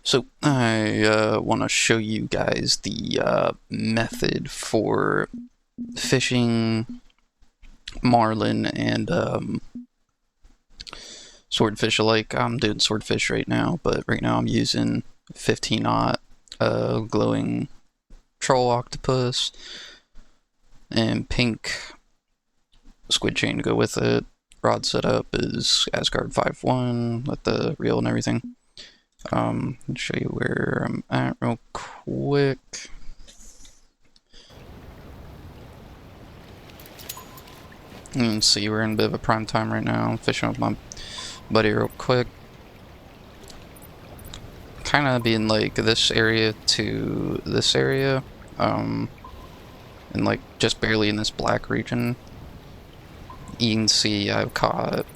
So I want to show you guys the method for fishing marlin and swordfish alike. I'm doing swordfish right now, but right now I'm using 15-aught glowing troll octopus and pink squid chain to go with it. Rod setup is Asgard 5.1 with the reel and everything. I'll show you where I'm at real quick. You can see we're in a bit of a prime time right now. I'm fishing with my buddy real quick. Kind of being like this area to this area. And like just barely in this black region. You can see I've caught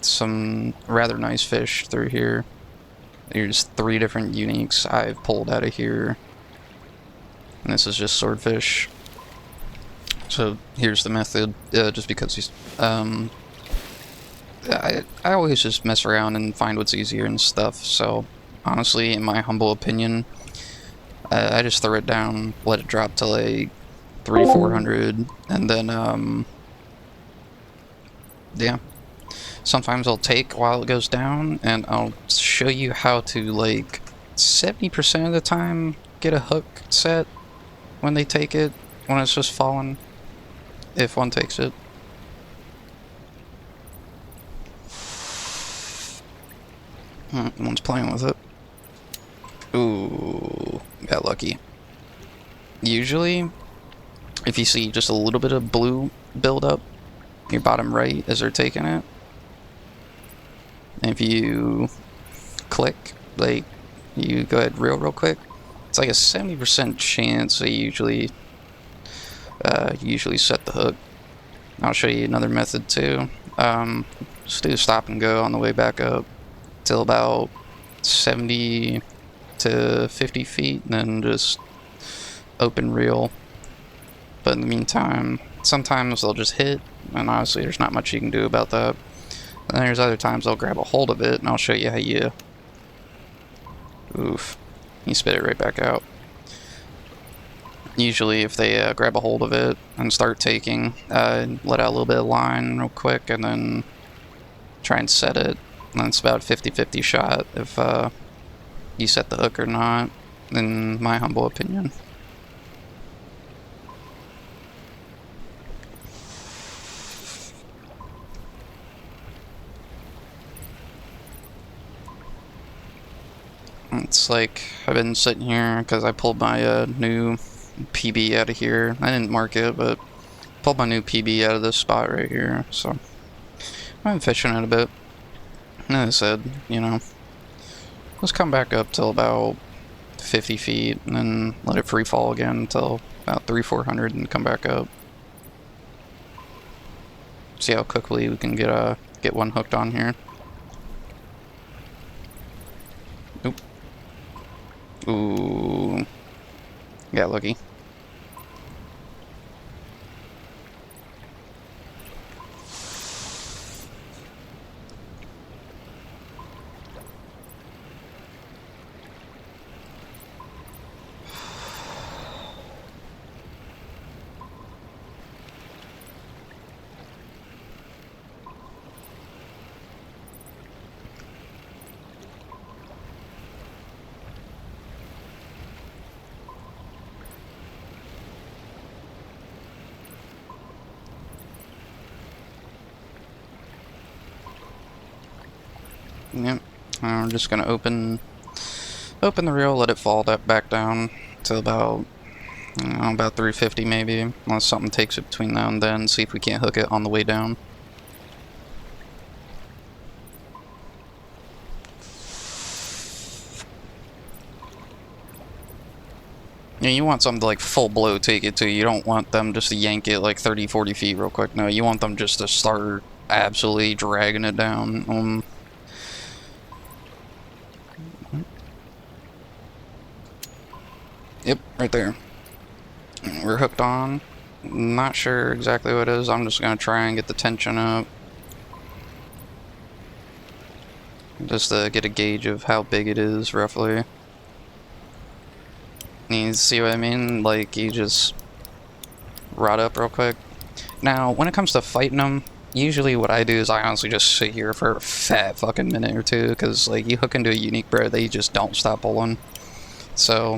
some rather nice fish through here. There's 3 different uniques I've pulled out of here. And this is just swordfish. So here's the method, just because he's, I always just mess around and find what's easier and stuff, so honestly, in my humble opinion, I just throw it down, let it drop to like 300-400, and then, yeah. Sometimes I'll take while it goes down, and I'll show you how to, like, 70% of the time get a hook set when they take it, when it's just falling. If one takes it. One's playing with it. Ooh, got lucky. Usually, if you see just a little bit of blue build up, your bottom right as they're taking it, and if you click, like, you go ahead real quick, it's like a 70% chance they usually set the hook. I'll show you another method too. Just do stop and go on the way back up till about 70 to 50 feet, and then just open reel. But in the meantime, sometimes they'll just hit, and honestly there's not much you can do about that. And then there's other times they'll grab a hold of it, and I'll show you how you... Oof. You spit it right back out. Usually if they grab a hold of it and start taking, let out a little bit of line real quick and then try and set it. And it's about a 50-50 shot if you set the hook or not, in my humble opinion. It's like I've been sitting here because I pulled my new PB out of here. I didn't mark it, but pulled my new PB out of this spot right here, so I've been fishing it a bit. And as I said, you know, let's come back up till about 50 feet and then let it free fall again until about 300-400 and come back up. See how quickly we can get one hooked on here. Oop. Ooh. Got lucky. Yep. I'm just gonna open the reel, let it fall back down to about, about 350 maybe, unless something takes it between now and then. See if we can't hook it on the way down. Yeah, you want something to like full blow take it to. You don't want them just to yank it like 30-40 feet real quick. No, you want them just to start absolutely dragging it down. Yep, right there. We're hooked on. Not sure exactly what it is. I'm just gonna try and get the tension up. just to get a gauge of how big it is, roughly. You see what I mean? Like, you just rod up real quick. Now, when it comes to fighting them, usually what I do is I honestly just sit here for a fat fucking minute or two, because, like, you hook into a unique bred, they just don't stop pulling. So,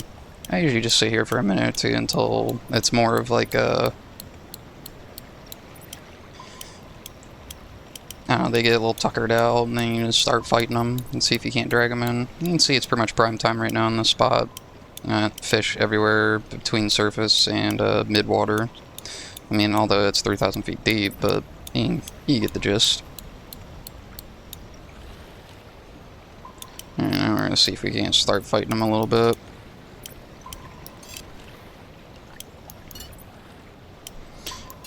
I usually just sit here for a minute or two until it's more of like a... I don't know, they get a little tuckered out, and then you just start fighting them and see if you can't drag them in. You can see it's pretty much prime time right now in this spot. Fish everywhere between surface and mid-water. I mean, although it's 3,000 feet deep, but you get the gist. And now we're gonna see if we can't start fighting them a little bit.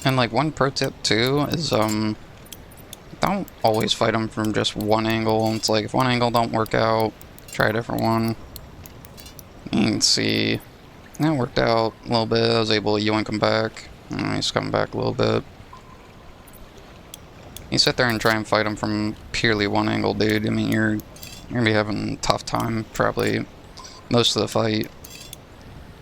And like one pro tip too is don't always fight them from just one angle. It's like if one angle don't work out, try a different one. You can see that worked out a little bit. I was able to yoink him back. He's coming back a little bit. You sit there and try and fight him from purely one angle, dude. I mean, you're gonna be having a tough time probably most of the fight.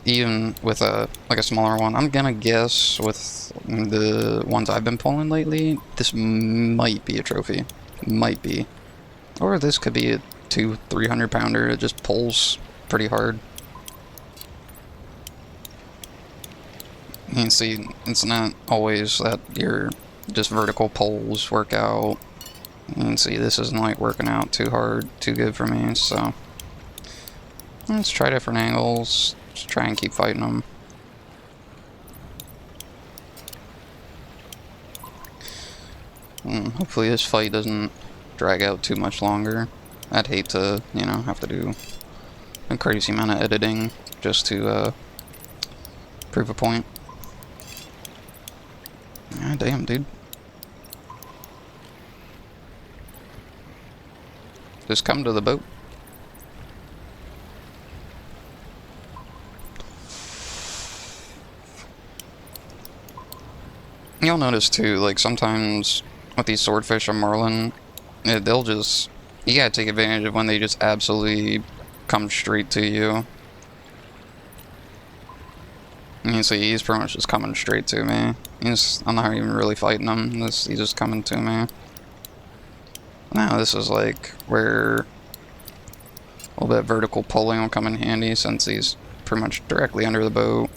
Even with a smaller one. I'm gonna guess with the ones I've been pulling lately, this might be a trophy. Might be. Or this could be a 200-300 pounder. It just pulls pretty hard. You can see it's not always that your just vertical pulls work out. You can see this isn't like working out too hard, too good for me, so let's try different angles. Just try and keep fighting them. Hopefully this fight doesn't drag out too much longer. I'd hate to, you know, have to do a crazy amount of editing just to prove a point. God damn, dude. Just come to the boat. You'll notice too, like sometimes with these Swordfish and Marlin, they'll just, you gotta take advantage of when they just absolutely come straight to you. You can see he's pretty much just coming straight to me. I'm not even really fighting him, he's just coming to me. Now this is like where a little bit of vertical pulling will come in handy since he's pretty much directly under the boat.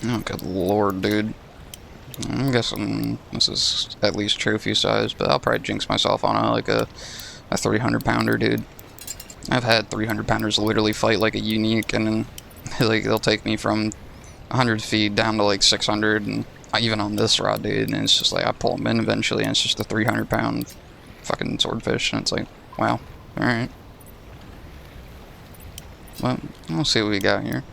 Oh, good lord, dude. I'm guessing this is at least trophy size, but I'll probably jinx myself on a 300 pounder, dude. I've had 300 pounders literally fight like a unique, and then like they'll take me from 100 feet down to like 600, and even on this rod, dude, and it's just like I pull them in eventually, and it's just a 300 pound fucking swordfish, and it's like, wow, alright. Well, we'll see what we got here.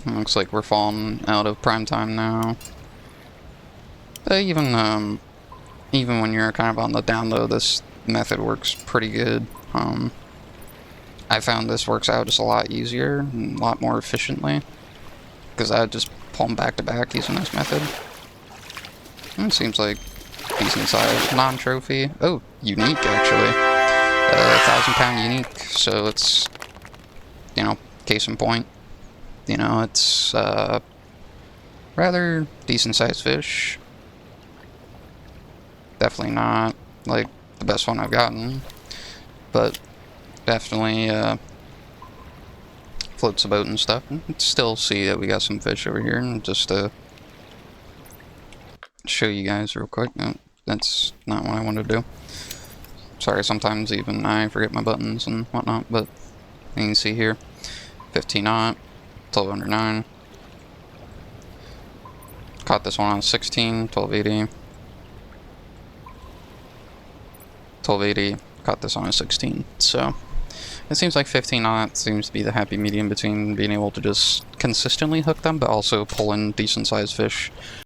It looks like we're falling out of prime time now. But even when you're kind of on the down low, this method works pretty good. I found this works out just a lot easier and a lot more efficiently, because I just pull them back to back using this method. And it seems like decent size, non-trophy. Oh, unique actually. 1,000 pound unique, so it's, you know, case in point. You know, it's rather decent sized fish. Definitely not like the best one I've gotten, but definitely floats the boat and stuff. And still see that we got some fish over here, and just to show you guys real quick. No, that's not what I wanted to do. Sorry, sometimes even I forget my buttons and whatnot, but you can see here, 15 knot. 12 under 9. Caught this one on 16, 1280. 1280, caught this on a 16. So it seems like 15 knot seems to be the happy medium between being able to just consistently hook them, but also pull in decent sized fish.